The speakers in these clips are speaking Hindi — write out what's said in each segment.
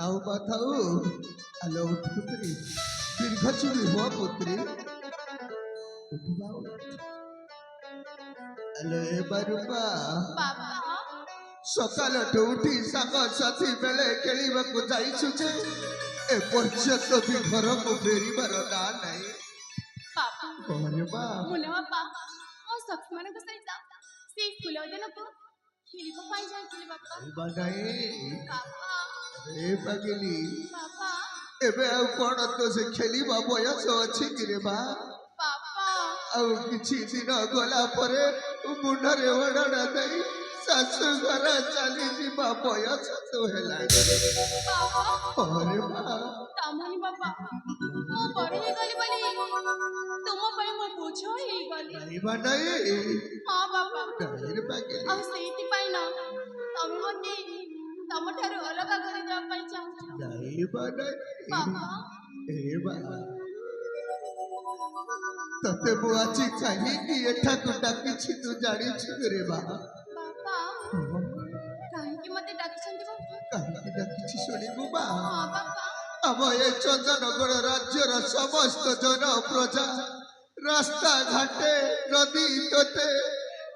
थाऊ बा थाऊ आलो उठ पुत्री दीर्घ चुरी हुआ पुत्री उठवा आलो ए बारुबा बाबा सकाल उठी साग साथी बेले खेलिबाकू जाइछु जे ए पर्यंत भी घर को फेरिबार ना नहीं बाबा अरे बा मुना बाबा ओ सखी मन को सहित से फुल दिन को खेलिबो पाई जाइथिले बाबा बानाई बाबा अरे पागली बाबा एबे आ कोन तो से खेलिबा बयस अछि कि रे बा बाबा आउ किछि दिन गला परे मुंडरे ओडड़ा दई सासु घर चली जीवा बयस तो हेला बाबा अरे बा तामानी बाबा मो बड़ी हे गली बली तुम पई मो पूछो हे गली नहीं बनाई हां बाबा डर पागली अब सेति पाई ना तमे मते तम ठारू अलग कर दे पाई चाहू नहीं बनाई बाबा ए बा तते बुआची कहीं कि एठा कुटा किछि तू जानी छु रे बा बाबा काहे कि मते डाकिसंती बाबा कहीं कि किछि सुनिबु बा हां बाबा अब ये चंदनगढ़ राज्यर समस्त जन प्रजा रास्ता घाटे नदी तटे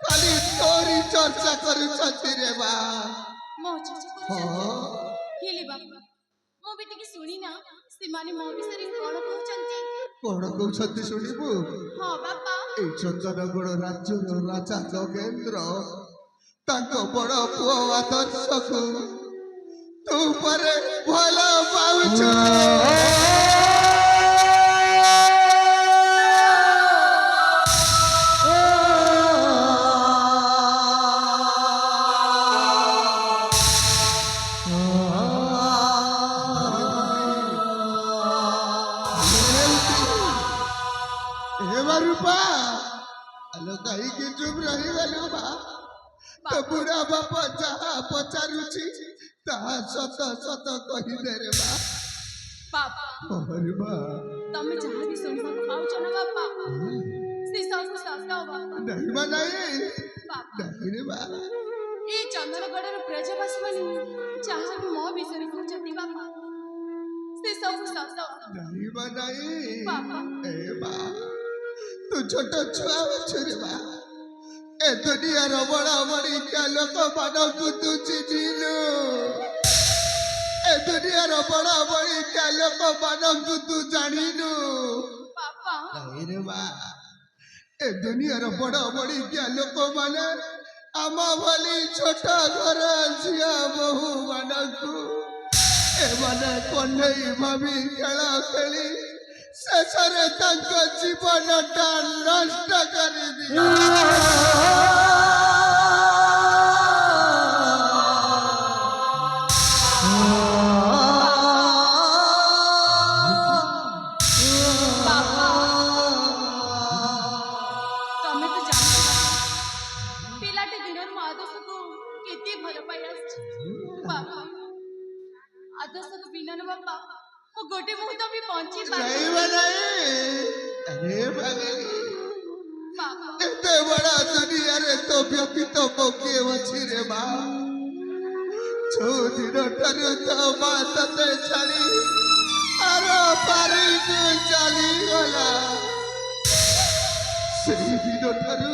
खाली तोरी चर्चा करुछंती रे बा मो चर्चा हाँ करूछंती हेले बाबा मो बेटी की सुनी ना सिमानी मो विषय कोन कहउछंती कौन कहते शुणु हां बाबा ए चंदनगढ़ राज्यर राजा जोगेन्द्र ताको बड़ पुओ आदर्श को तू पर भल पाउछु हेलो कहीं की चुप रही गलु बा तो बुढ़ा बापा जहाँ पचारुची तहाँ सत सत कही दे रे बा बाबा अरे बा तमे जहाँ भी सुनबा पाउछ ना बाबा से सब सताओ बाबा नहीं बा नहीं बाबा नहीं रे बा ए चंदनगढ़ प्रजावासी माने जहाँ भी मो विषय कहउछंती बाबा से सब सताओ नहीं बा नहीं बाबा ए बा तू छोट छुआ छुरे बा ए दुनिया रो बड़ा बड़ी क्या लोक मानव तू चिन्हिलु ए दुनिया रो बड़ा बड़ी क्या लोक मानव तू जानिलु बाबा नहीं रे बा ए दुनिया रो बड़ा बड़ी क्या लोक माने आमा भली छोटा घर झिया बहु मानकु ए माने कन्हई भाभी खेला खेली शेषरे तक जीवनटा नष्ट कर दिया बाबा तमे तो जानते पिलाटे दिन आदर्श को केते भल पाई बाबा आदर्श को बिना न बाबा वो गोटे मुहूर्त भी पहुंची नहीं बनाई अरे भागली बाबा एते बड़ा दुनिया रे तो व्यतीत मोके अछि रे बा छो दिन ठारू तो बात ते छाड़ी आरो पारी को चली गला सेही दिन ठारू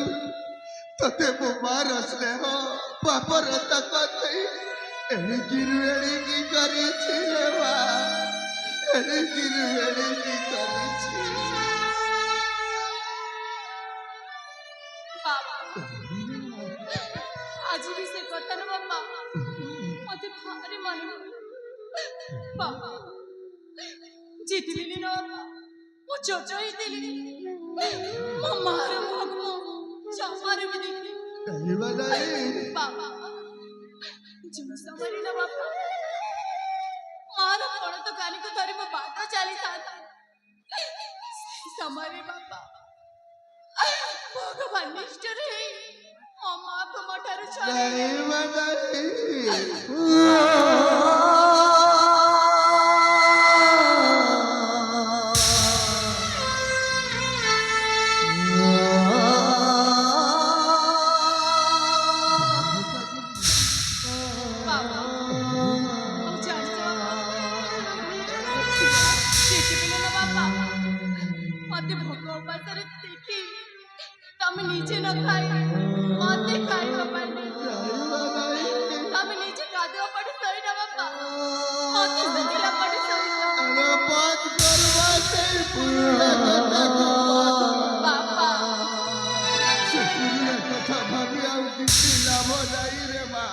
तते मो मार स्नेह पापर तकते एही गिरवेड़ी की करी छी रे बा एही गिरवेड़ी की करी छी बाबा आज भी से कथा न बाबा मते भारी मन बाबा जितली न बाबा वो चोचोई दिली मो मार भगमो जमार भी देखी नहीं बनाई बाबा जो समरी न बाबा मार पड़ तो गाली को धरी मो बाटा चली था समरी बाबा भगवान निष्ठुर है मो मां को मोठार छाड़ी नहीं बनाई बाबा ଉପାସରେ ଦେଖି ତମେ ନିଜେ ନ ଖାଇ ମତେ ଖାଇବା ପାଇଁ ଖାଇବା ନାହିଁ ତମେ ନିଜେ ଗାଧୁଆ ପଡ଼ି ଶୋଇନ ବାପା ମତେ ଶୁଖିଲା ପଡ଼ି ଶୋଇନ ଆରେ ବନ୍ଦ କରିବା ସେଇ ପୁରୁଣା କଥାକୁ ବାପା ସେ ପୁରୁଣା କଥା ଭାବି ଆଉ କିଛି ଲାଭ ନାହିଁ ରେ ମା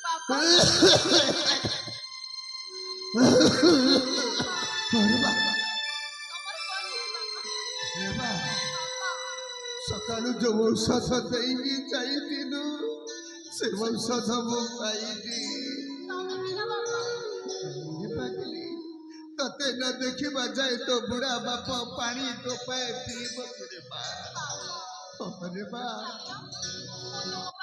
ବାପା କରିବା ତମର କଣ ହେଇଛି ବାପା ରେ ମା ବାପା ସକାଳୁ ଯୋଉ ଔଷଧ ଦେଇକି ଯାଇଥିଲୁ ସେ ଔଷଧ ମୁଁ ପାଇନି ତମେ ପିଲ ବାପା ପାଇଲି ତତେ ନ ଦେଖିବା ଯାଏ ତ ବୁଢା ବାପ ପାଣି ଟୋପାଏ ପିଇବ ରେ ମା ବାପା ରେ ମା ମୁଁ ତୁମ